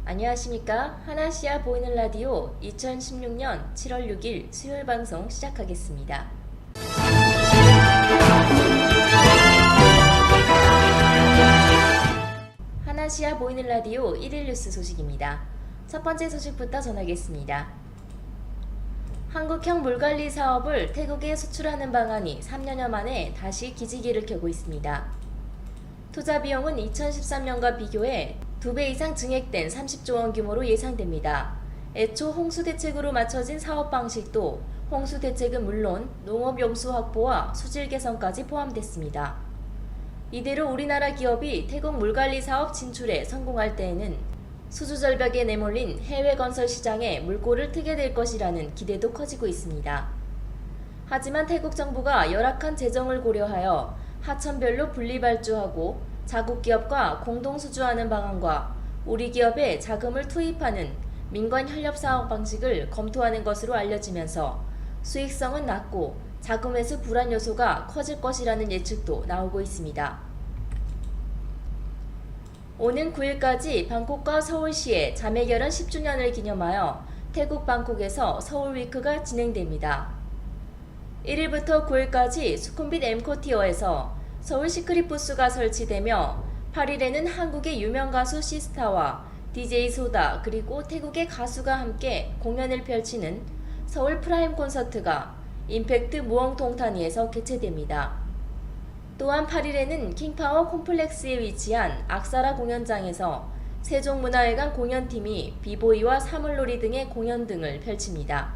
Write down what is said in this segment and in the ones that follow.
안녕하십니까. 하나시아 보이는 라디오 2016년 7월 6일 수요일 방송 시작하겠습니다. 하나시아 보이는 라디오 1일 뉴스 소식입니다. 첫 번째 소식부터 전하겠습니다. 한국형 물관리 사업을 태국에 수출하는 방안이 3년여 만에 다시 기지개를 켜고 있습니다. 투자 비용은 2013년과 비교해 2배 이상 증액된 30조 원 규모로 예상됩니다. 애초 홍수 대책으로 맞춰진 사업 방식도 홍수 대책은 물론 농업 용수 확보와 수질 개선까지 포함됐습니다. 이대로 우리나라 기업이 태국 물관리 사업 진출에 성공할 때에는 수주절벽에 내몰린 해외 건설 시장에 물꼬를 트게 될 것이라는 기대도 커지고 있습니다. 하지만 태국 정부가 열악한 재정을 고려하여 하천별로 분리발주하고 자국 기업과 공동 수주하는 방안과 우리 기업에 자금을 투입하는 민관 협력 사업 방식을 검토하는 것으로 알려지면서 수익성은 낮고 자금에서 불안 요소가 커질 것이라는 예측도 나오고 있습니다. 오는 9일까지 방콕과 서울시의 자매결연 10주년을 기념하여 태국 방콕에서 서울위크가 진행됩니다. 1일부터 9일까지 수쿰빗 엠코티어에서 서울 시크릿 부스가 설치되며 8일에는 한국의 유명 가수 시스타와 DJ 소다 그리고 태국의 가수가 함께 공연을 펼치는 서울 프라임 콘서트가 임팩트 무엉통타니에서 개최됩니다. 또한 8일에는 킹파워 콤플렉스에 위치한 악사라 공연장에서 세종문화회관 공연팀이 비보이와 사물놀이 등의 공연 등을 펼칩니다.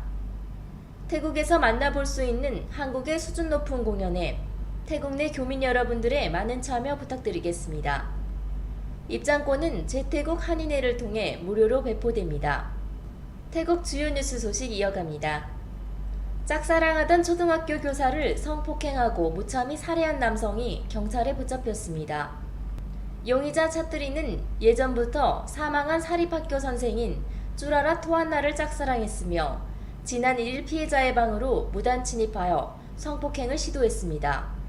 태국에서 만나볼 수 있는 한국의 수준 높은 공연에 태국 내 교민 여러분들의 많은 참여 부탁드리겠습니다. 입장권은 재태국 한인회를 통해 무료로 배포됩니다. 태국 주요 뉴스 소식 이어갑니다. 짝사랑하던 초등학교 교사를 성폭행하고 무참히 살해한 남성이 경찰에 붙잡혔습니다. 용의자 차트리는 예전부터 사망한 사립학교 선생인 쭈라라 토안나를 짝사랑했으며 지난 1일 피해자의 방으로 무단 침입하여 성폭행을 시도했습니다.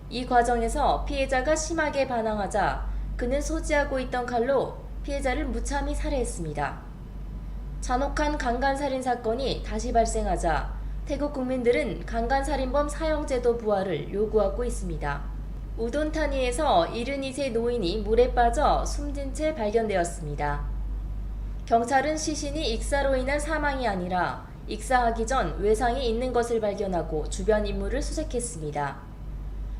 이 과정에서 피해자가 심하게 반항하자 그는 소지하고 있던 칼로 피해자를 무참히 살해했습니다. 잔혹한 강간살인 사건이 다시 발생하자 태국 국민들은 강간살인범 사형제도 부활을 요구하고 있습니다. 우돈타니에서 72세 노인이 물에 빠져 숨진 채 발견되었습니다. 경찰은 시신이 익사로 인한 사망이 아니라 익사하기 전 외상이 있는 것을 발견하고 주변 인물을 수색했습니다.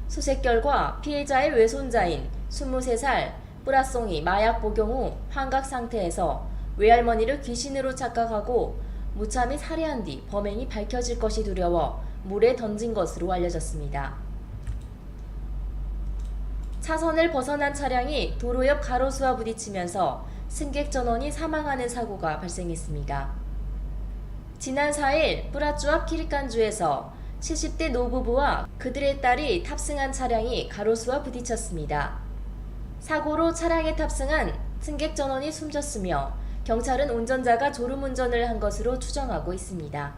수색 결과 피해자의 외손자인 23살 뿌라송이 마약 복용 후 환각 상태에서 외할머니를 귀신으로 착각하고 무참히 살해한 뒤 범행이 밝혀질 것이 두려워 물에 던진 것으로 알려졌습니다. 차선을 벗어난 차량이 도로 옆 가로수와 부딪히면서 승객 전원이 사망하는 사고가 발생했습니다. 지난 4일 뿌라쭈 앞 키리칸주에서 70대 노부부와 그들의 딸이 탑승한 차량이 가로수와 부딪혔습니다. 사고로 차량에 탑승한 승객 전원이 숨졌으며 경찰은 운전자가 졸음운전을 한 것으로 추정하고 있습니다.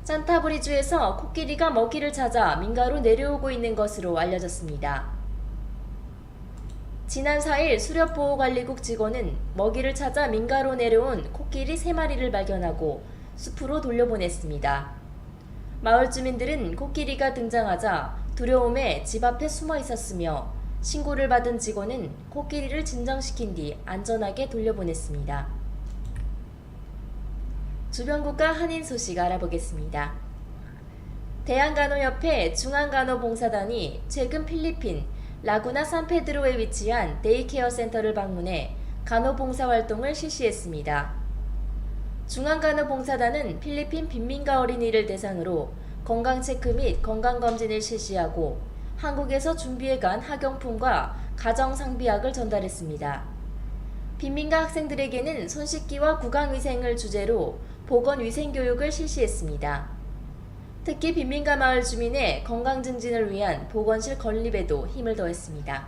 짠타브리주에서 코끼리가 먹이를 찾아 민가로 내려오고 있는 것으로 알려졌습니다. 지난 4일 수렵보호관리국 직원은 먹이를 찾아 민가로 내려온 코끼리 3마리를 발견하고 숲으로 돌려보냈습니다. 마을 주민들은 코끼리가 등장하자 두려움에 집 앞에 숨어 있었으며 신고를 받은 직원은 코끼리를 진정시킨 뒤 안전하게 돌려보냈습니다. 주변국가 한인 소식 알아보겠습니다. 대한간호협회 중앙간호봉사단이 최근 필리핀 라구나 산페드로에 위치한 데이케어 센터를 방문해 간호봉사활동을 실시했습니다. 중앙간호봉사단은 필리핀 빈민가 어린이를 대상으로 건강체크 및 건강검진을 실시하고 한국에서 준비해간 학용품과 가정상비약을 전달했습니다. 빈민가 학생들에게는 손씻기와 구강위생을 주제로 보건위생교육을 실시했습니다. 특히 빈민가 마을 주민의 건강 증진을 위한 보건실 건립에도 힘을 더했습니다.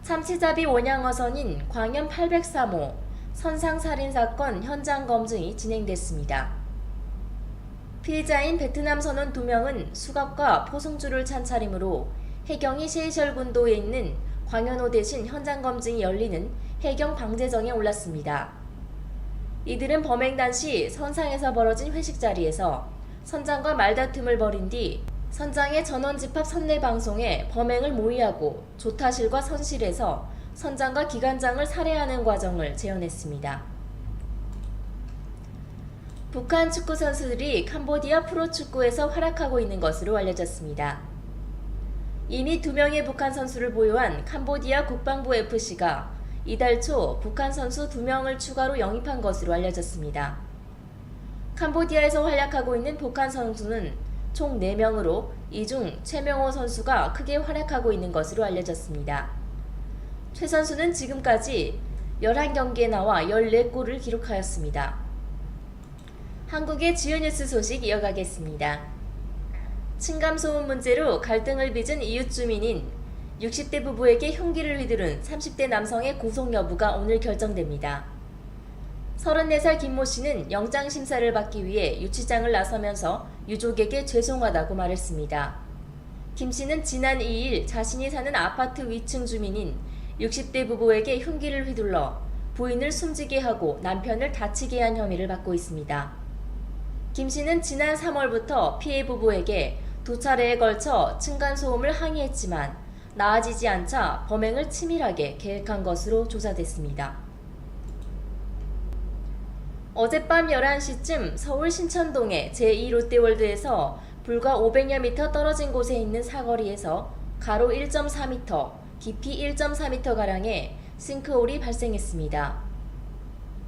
참치잡이 원양어선인 광연 803호 선상살인사건 현장 검증이 진행됐습니다. 피해자인 베트남 선원 2명은 수갑과 포승줄을 찬 차림으로 해경이 세이셜 군도에 있는 광현호 대신 현장 검증이 열리는 해경 방제정에 올랐습니다. 이들은 범행 당시 선상에서 벌어진 회식 자리에서 선장과 말다툼을 벌인 뒤 선장의 전원집합 선내 방송에 범행을 모의하고 조타실과 선실에서 선장과 기관장을 살해하는 과정을 재현했습니다. 북한 축구 선수들이 캄보디아 프로축구에서 활약하고 있는 것으로 알려졌습니다. 이미 2명의 북한 선수를 보유한 캄보디아 국방부 FC가 이달 초 북한 선수 2명을 추가로 영입한 것으로 알려졌습니다. 캄보디아에서 활약하고 있는 북한 선수는 총 4명으로 이 중 최명호 선수가 크게 활약하고 있는 것으로 알려졌습니다. 최 선수는 지금까지 11경기에 나와 14골을 기록하였습니다. 한국의 주요 뉴스 소식 이어가겠습니다. 층간소음 문제로 갈등을 빚은 이웃 주민인 60대 부부에게 흉기를 휘두른 30대 남성의 구속 여부가 오늘 결정됩니다. 34살 김모 씨는 영장심사를 받기 위해 유치장을 나서면서 유족에게 죄송하다고 말했습니다. 김 씨는 지난 2일 자신이 사는 아파트 위층 주민인 60대 부부에게 흉기를 휘둘러 부인을 숨지게 하고 남편을 다치게 한 혐의를 받고 있습니다. 김 씨는 지난 3월부터 피해 부부에게 2차례에 걸쳐 층간소음을 항의했지만 나아지지 않자 범행을 치밀하게 계획한 것으로 조사됐습니다. 어젯밤 11시쯤 서울 신천동의 제2롯데월드에서 불과 500여 미터 떨어진 곳에 있는 사거리에서 가로 1.4m, 깊이 1.4m가량의 싱크홀이 발생했습니다.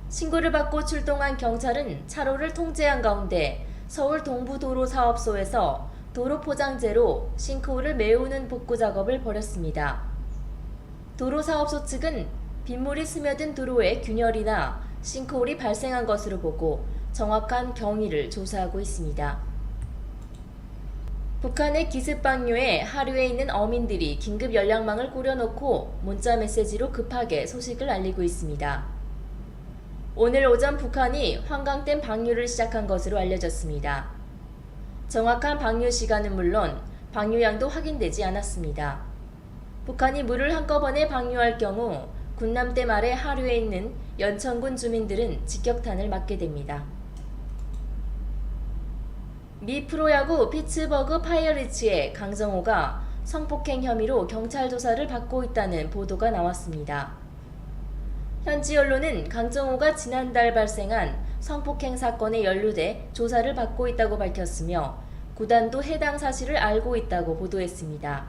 신고를 받고 출동한 경찰은 차로를 통제한 가운데 서울 동부도로사업소에서 도로 포장재로 싱크홀을 메우는 복구 작업을 벌였습니다. 도로사업소 측은 빗물이 스며든 도로에 균열이나 싱크홀이 발생한 것으로 보고 정확한 경위를 조사하고 있습니다. 북한의 기습방류에 하류에 있는 어민들이 긴급 연락망을 꾸려놓고 문자 메시지로 급하게 소식을 알리고 있습니다. 오늘 오전 북한이 환강댐 방류를 시작한 것으로 알려졌습니다. 정확한 방류 시간은 물론 방류량도 확인되지 않았습니다. 북한이 물을 한꺼번에 방류할 경우 군남댐 아래 하류에 있는 연천군 주민들은 직격탄을 맞게 됩니다. 미 프로야구 피츠버그 파이어리츠의 강정호가 성폭행 혐의로 경찰 조사를 받고 있다는 보도가 나왔습니다. 현지 언론은 강정호가 지난달 발생한 성폭행 사건에 연루돼 조사를 받고 있다고 밝혔으며 구단도 해당 사실을 알고 있다고 보도했습니다.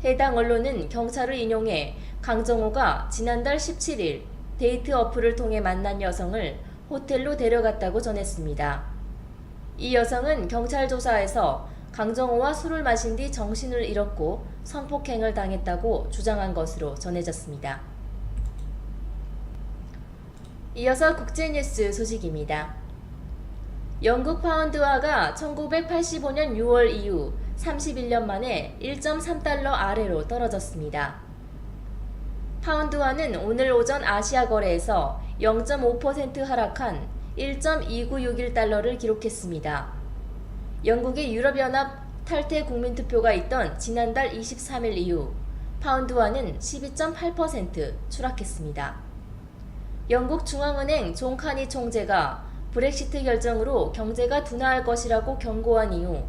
해당 언론은 경찰을 인용해 강정호가 지난달 17일 데이트 어플을 통해 만난 여성을 호텔로 데려갔다고 전했습니다. 이 여성은 경찰 조사에서 강정호와 술을 마신 뒤 정신을 잃었고 성폭행을 당했다고 주장한 것으로 전해졌습니다. 이어서 국제뉴스 소식입니다. 영국 파운드화가 1985년 6월 이후 31년 만에 1.3달러 아래로 떨어졌습니다. 파운드화는 오늘 오전 아시아 거래에서 0.5% 하락한 1.2961달러를 기록했습니다. 영국의 유럽연합 탈퇴 국민투표가 있던 지난달 23일 이후 파운드화는 12.8% 추락했습니다. 영국 중앙은행 존 카니 총재가 브렉시트 결정으로 경제가 둔화할 것이라고 경고한 이후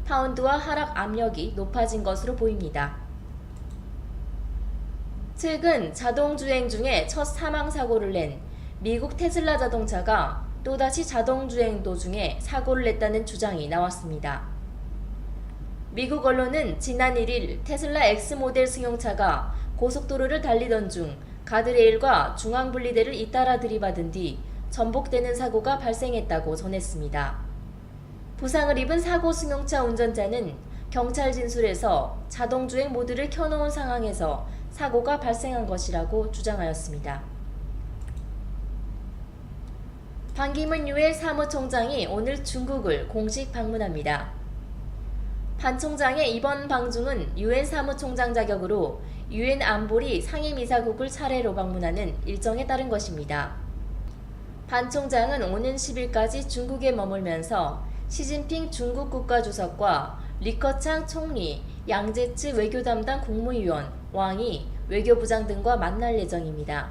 파운드화 하락 압력이 높아진 것으로 보입니다. 최근 자동주행 중에 첫 사망사고를 낸 미국 테슬라 자동차가 또다시 자동주행 도중에 사고를 냈다는 주장이 나왔습니다. 미국 언론은 지난 1일 테슬라 X 모델 승용차가 고속도로를 달리던 중 가드레일과 중앙분리대를 잇따라 들이받은 뒤 전복되는 사고가 발생했다고 전했습니다. 부상을 입은 사고 승용차 운전자는 경찰 진술에서 자동주행 모드를 켜놓은 상황에서 사고가 발생한 것이라고 주장하였습니다. 반기문 유엔 사무총장이 오늘 중국을 공식 방문합니다. 반 총장의 이번 방중은 유엔 사무총장 자격으로 유엔 안보리 상임이사국을 차례로 방문하는 일정에 따른 것입니다. 반 총장은 오는 10일까지 중국에 머물면서 시진핑 중국 국가주석과 리커창 총리, 양제츠 외교 담당 국무위원, 왕이 외교부장 등과 만날 예정입니다.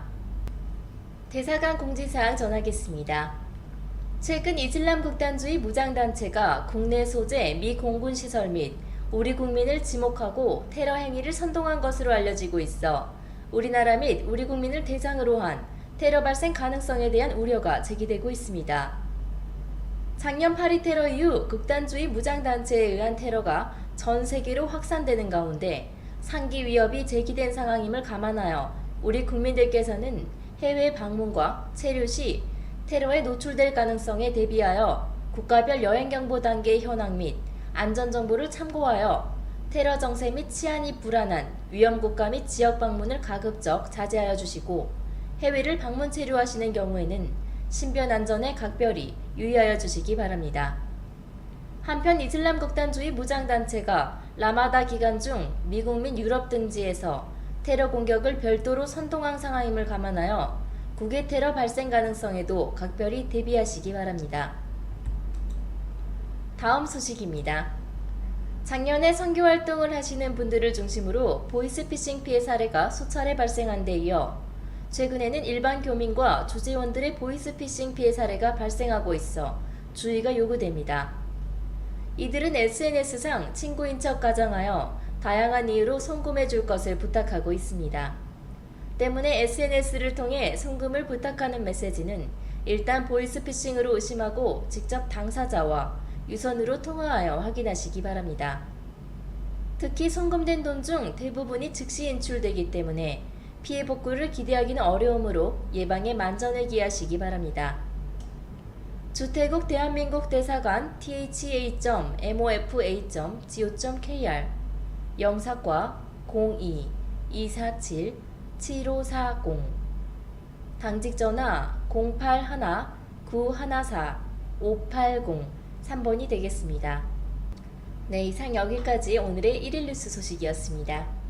대사관 공지사항 전하겠습니다. 최근 이슬람 극단주의 무장단체가 국내 소재 미 공군 시설 및 우리 국민을 지목하고 테러 행위를 선동한 것으로 알려지고 있어 우리나라 및 우리 국민을 대상으로 한 테러 발생 가능성에 대한 우려가 제기되고 있습니다. 작년 파리 테러 이후 극단주의 무장단체에 의한 테러가 전 세계로 확산되는 가운데 상기 위협이 제기된 상황임을 감안하여 우리 국민들께서는 해외 방문과 체류 시 테러에 노출될 가능성에 대비하여 국가별 여행경보 단계 현황 및 안전정보를 참고하여 테러 정세 및 치안이 불안한 위험국가 및 지역 방문을 가급적 자제하여 주시고 해외를 방문 체류하시는 경우에는 신변 안전에 각별히 유의하여 주시기 바랍니다. 한편 이슬람 극단주의 무장단체가 라마다 기간 중 미국 및 유럽 등지에서 테러 공격을 별도로 선동한 상황임을 감안하여 국외 테러 발생 가능성에도 각별히 대비하시기 바랍니다. 다음 소식입니다. 작년에 선교 활동을 하시는 분들을 중심으로 보이스피싱 피해 사례가 수차례 발생한 데 이어 최근에는 일반 교민과 주재원들의 보이스피싱 피해 사례가 발생하고 있어 주의가 요구됩니다. 이들은 SNS상 친구인 척 가정하여 다양한 이유로 송금해 줄 것을 부탁하고 있습니다. 때문에 SNS를 통해 송금을 부탁하는 메시지는 일단 보이스피싱으로 의심하고 직접 당사자와 유선으로 통화하여 확인하시기 바랍니다. 특히 송금된 돈 중 대부분이 즉시 인출되기 때문에 피해 복구를 기대하기는 어려우므로 예방에 만전을 기하시기 바랍니다. 주태국 대한민국 대사관 tha.mofa.go.kr 영사과 02-247-7540 당직전화 081-914-580 3번이 되겠습니다. 네, 이상 여기까지 오늘의 1일 뉴스 소식이었습니다.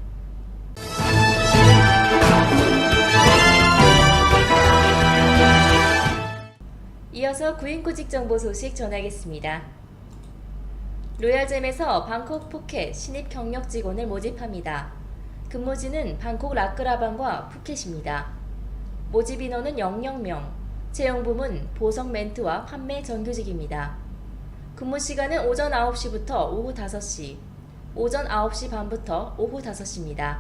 이어서 구인구직 정보 소식 전하겠습니다. 로얄잼에서 방콕 푸켓 신입 경력 직원을 모집합니다. 근무지는 방콕 라크라방과 푸켓입니다. 모집 인원은 00명, 채용 부문 보석 멘트와 판매 정규직입니다. 근무 시간은 오전 9시부터 오후 5시, 오전 9시 반부터 오후 5시입니다.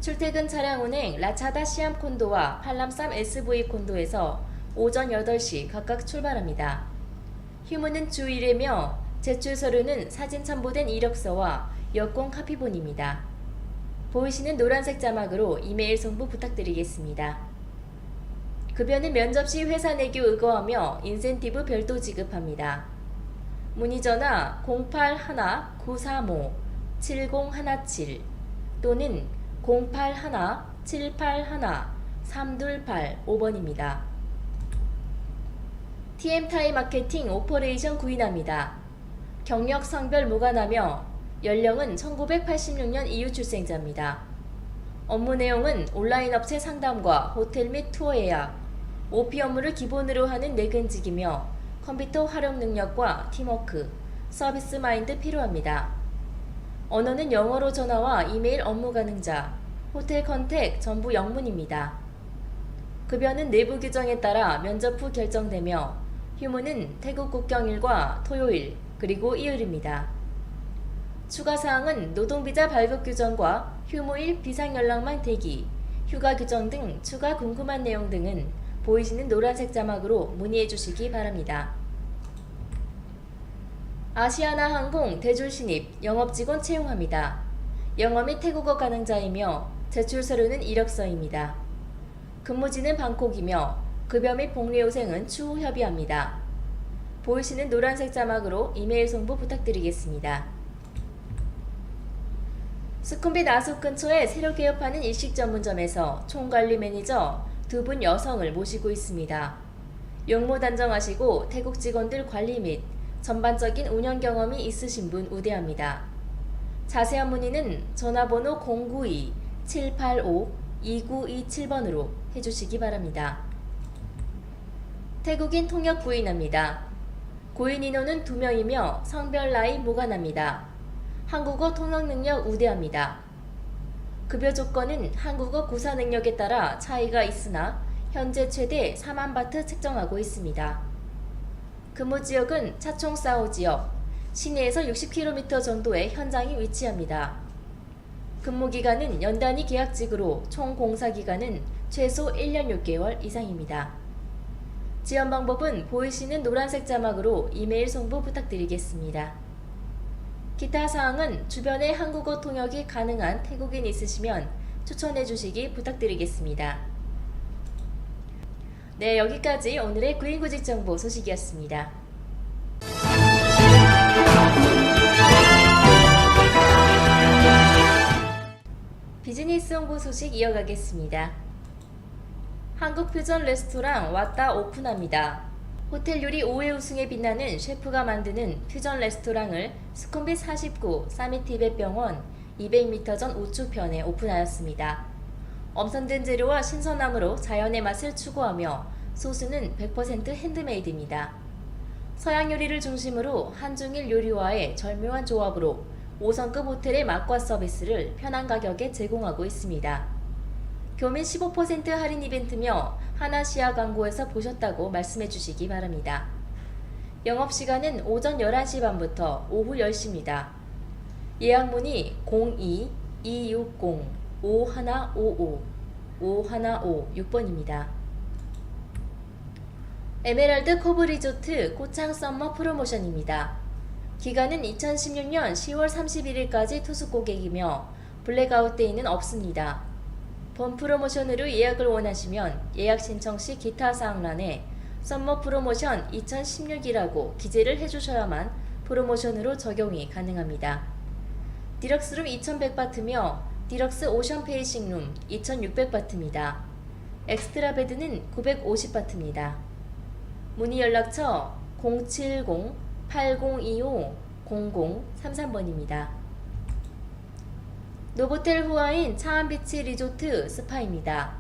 출퇴근 차량 운행 라차다 시암 콘도와 팔람쌈 SV 콘도에서 오전 8시 각각 출발합니다. 휴무는 주 1회며 제출 서류는 사진 첨부된 이력서와 여권 카피본입니다. 보이시는 노란색 자막으로 이메일 송부 부탁드리겠습니다. 급여는 면접 시 회사 내교 의거하며 인센티브 별도 지급합니다. 문의 전화 081-935-7017 또는 081-781-328-5번입니다. TM타이 마케팅 오퍼레이션 구인합니다. 경력 성별 무관하며 연령은 1986년 이후 출생자입니다. 업무 내용은 온라인 업체 상담과 호텔 및 투어 예약, OP 업무를 기본으로 하는 내근직이며 컴퓨터 활용 능력과 팀워크, 서비스 마인드 필요합니다. 언어는 영어로 전화와 이메일 업무 가능자, 호텔 컨택 전부 영문입니다. 급여는 내부 규정에 따라 면접 후 결정되며 휴무는 태국 국경일과 토요일 그리고 이율입니다. 추가사항은 노동비자 발급 규정과 휴무일 비상연락망 대기, 휴가 규정 등 추가 궁금한 내용 등은 보이시는 노란색 자막으로 문의해 주시기 바랍니다. 아시아나항공 대졸 신입 영업직원 채용합니다. 영어 및 태국어 가능자이며 제출 서류는 이력서입니다. 근무지는 방콕이며 급여 및 복리후생은 추후 협의합니다. 보이시는 노란색 자막으로 이메일 송부 부탁드리겠습니다. 수쿰빗 아속 근처에 새로 개업하는 일식 전문점에서 총관리 매니저 2분 여성을 모시고 있습니다. 용모 단정하시고 태국 직원들 관리 및 전반적인 운영 경험이 있으신 분 우대합니다. 자세한 문의는 전화번호 092-785-2927번으로 해주시기 바랍니다. 태국인 통역 구인합니다. 구인 인원은 2명이며 성별 나이 무관합니다. 한국어 통역 능력 우대합니다. 급여 조건은 한국어 구사 능력에 따라 차이가 있으나 현재 최대 4만 바트 책정하고 있습니다. 근무 지역은 차총사오 지역, 시내에서 60km 정도의 현장이 위치합니다. 근무 기간은 연단위 계약직으로 총 공사 기간은 최소 1년 6개월 이상입니다. 지원 방법은 보이시는 노란색 자막으로 이메일 송부 부탁드리겠습니다. 기타 사항은 주변에 한국어 통역이 가능한 태국인 있으시면 추천해 주시기 부탁드리겠습니다. 네, 여기까지 오늘의 구인구직 정보 소식이었습니다. 비즈니스 홍보 소식 이어가겠습니다. 한국 퓨전 레스토랑 왔다 오픈합니다. 호텔 요리 5회 우승에 빛나는 셰프가 만드는 퓨전 레스토랑을 수쿰빗 49 사미티벳병원 200m 전 우측편에 오픈하였습니다. 엄선된 재료와 신선함으로 자연의 맛을 추구하며 소스는 100% 핸드메이드입니다. 서양 요리를 중심으로 한중일 요리와의 절묘한 조합으로 5성급 호텔의 맛과 서비스를 편한 가격에 제공하고 있습니다. 교민 15% 할인 이벤트며 하나시아 광고에서 보셨다고 말씀해 주시기 바랍니다. 영업시간은 오전 11시 반부터 오후 10시입니다. 예약 문의 02-260-5155 5156번입니다. 에메랄드 코브 리조트 고창 썸머 프로모션입니다. 기간은 2016년 10월 31일까지 투숙 고객이며 블랙아웃 데이는 없습니다. 본 프로모션으로 예약을 원하시면 예약 신청 시 기타 사항란에 썸머 프로모션 2016이라고 기재를 해주셔야만 프로모션으로 적용이 가능합니다. 디럭스룸 2100바트며 디럭스 오션 페이싱룸 2600바트입니다. 엑스트라 베드는 950바트입니다. 문의 연락처 070-8025-0033번입니다. 노보텔 후아인 차안비치 리조트 스파입니다.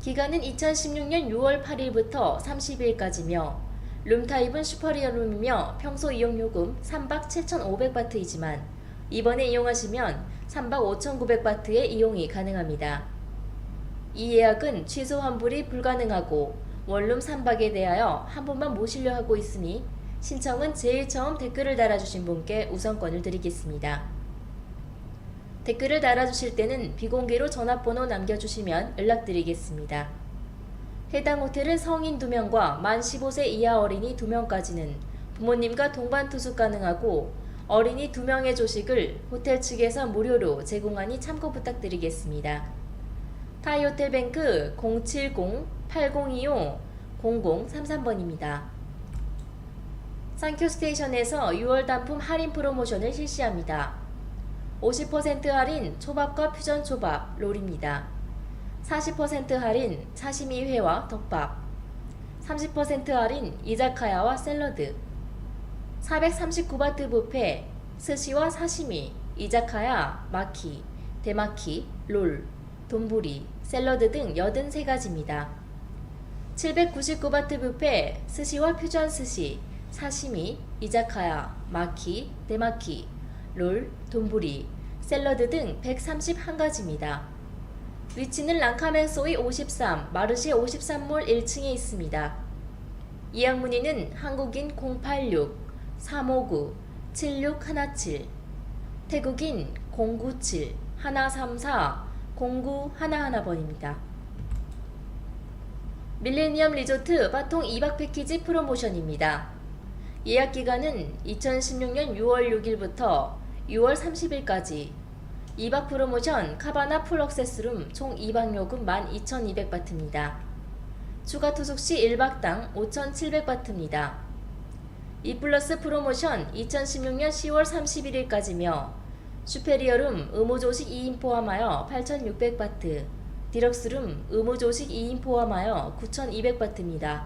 기간은 2016년 6월 8일부터 30일까지며 룸타입은 슈퍼리어룸이며 평소 이용요금 3박 7,500바트이지만 이번에 이용하시면 3박 5,900바트의 이용이 가능합니다. 이 예약은 취소 환불이 불가능하고 원룸 3박에 대하여 한 분만 모시려 하고 있으니 신청은 제일 처음 댓글을 달아주신 분께 우선권을 드리겠습니다. 댓글을 달아주실 때는 비공개로 전화번호 남겨주시면 연락드리겠습니다. 해당 호텔은 성인 2명과 만 15세 이하 어린이 2명까지는 부모님과 동반 투숙 가능하고 어린이 2명의 조식을 호텔 측에서 무료로 제공하니 참고 부탁드리겠습니다. 타이호텔뱅크 070-8025-0033번입니다. 상큐스테이션에서 6월 단품 할인 프로모션을 실시합니다. 50% 할인 초밥과 퓨전 초밥, 롤입니다. 40% 할인 사시미 회와 덮밥, 30% 할인 이자카야와 샐러드, 439바트 뷔페 스시와 사시미, 이자카야, 마키, 데마키, 롤, 돈부리, 샐러드 등 83가지입니다. 799바트 뷔페 스시와 퓨전 스시, 사시미, 이자카야, 마키, 데마키, 롤, 돈부리, 샐러드 등 131가지입니다. 위치는 랑카멘소이 53, 마르쉐 53몰 1층에 있습니다. 예약 문의는 한국인 086-359-7617, 태국인 097-134-0911번입니다. 밀레니엄 리조트 바통 2박 패키지 프로모션입니다. 예약 기간은 2016년 6월 6일부터 6월 30일까지 2박 프로모션 카바나 풀억세스룸 총 2박 요금 12,200바트입니다. 추가 투숙 시 1박당 5,700바트입니다. 2플러스 프로모션 2016년 10월 31일까지며 슈페리어룸 의무조식 2인 포함하여 8,600바트, 디럭스룸 의무조식 2인 포함하여 9,200바트입니다.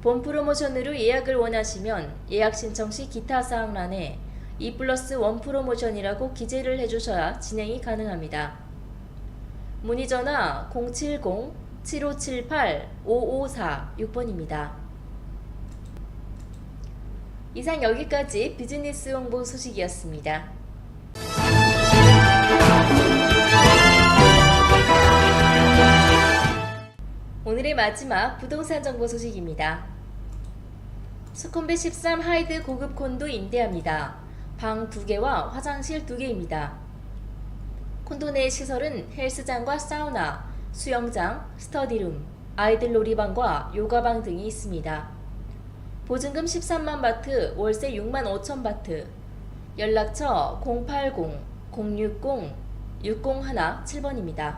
본 프로모션으로 예약을 원하시면 예약 신청 시 기타 사항란에 2+1 프로모션이라고 기재를 해주셔야 진행이 가능합니다. 문의 전화 070-7578-554-6번입니다. 이상 여기까지 비즈니스 홍보 소식이었습니다. 오늘의 마지막 부동산 정보 소식입니다. 수쿰빗 13 하이드 고급 콘도 임대합니다. 방 2개와 화장실 2개입니다. 콘도 내 시설은 헬스장과 사우나, 수영장, 스터디룸, 아이들 놀이방과 요가방 등이 있습니다. 보증금 13만 바트, 월세 6만 5천 바트. 연락처 080-060-6017번입니다.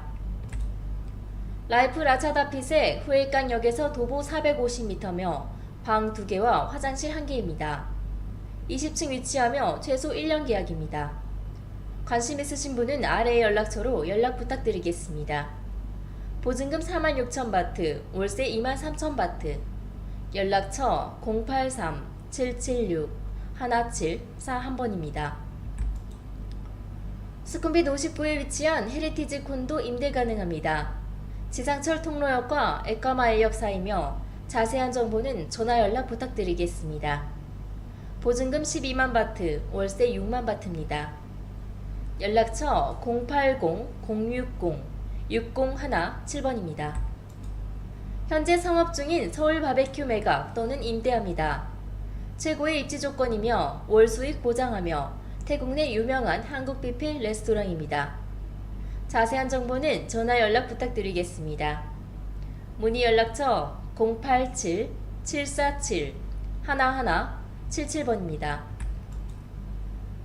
라이프 라차다핏의 후에이칸역에서 도보 450m며 방 2개와 화장실 1개입니다. 20층 위치하며 최소 1년 계약입니다. 관심 있으신 분은 아래의 연락처로 연락 부탁드리겠습니다. 보증금 4만 6천 바트, 월세 2만 3천 바트. 연락처 083-776-1741번입니다. 수쿰빗 59에 위치한 헤리티지 콘도 임대 가능합니다. 지상철 통로역과 에까마일역 사이며 자세한 정보는 전화 연락 부탁드리겠습니다. 보증금 12만 바트, 월세 6만 바트입니다. 연락처 080-060-6017번입니다. 현재 상업 중인 서울 바베큐 매각 또는 임대합니다. 최고의 입지 조건이며 월 수익 보장하며 태국 내 유명한 한국 뷔페 레스토랑입니다. 자세한 정보는 전화 연락 부탁드리겠습니다. 문의 연락처 087-747-1177번입니다.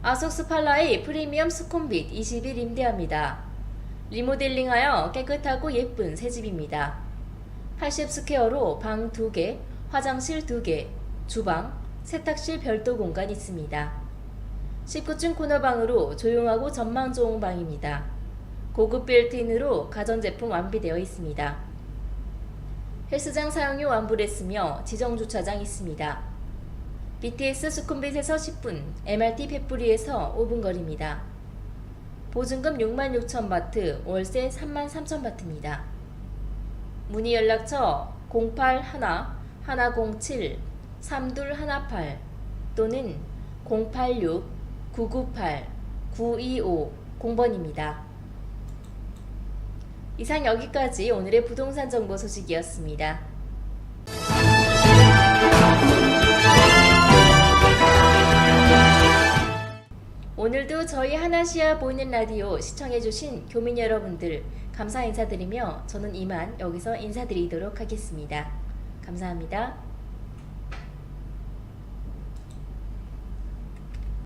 아속스 팔라의 프리미엄 수쿰빗 20일 임대합니다. 리모델링하여 깨끗하고 예쁜 새집입니다. 80스퀘어로 방 2개, 화장실 2개, 주방, 세탁실 별도 공간 있습니다. 19층 코너방으로 조용하고 전망 좋은 방입니다. 고급 빌트인으로 가전제품 완비되어 있습니다. 헬스장 사용료 완불했으며 지정 주차장 있습니다. BTS 수쿰빗에서 10분, MRT 페프리에서 5분 거리입니다. 보증금 6만 6천 바트, 월세 3만 3천 바트입니다. 문의 연락처 081-107-3218 또는 086-998-9250번입니다. 이상 여기까지 오늘의 부동산 정보 소식이었습니다. 오늘도 저희 하나시아 보이는 라디오 시청해주신 교민 여러분들 감사 인사드리며 저는 이만 여기서 인사드리도록 하겠습니다. 감사합니다.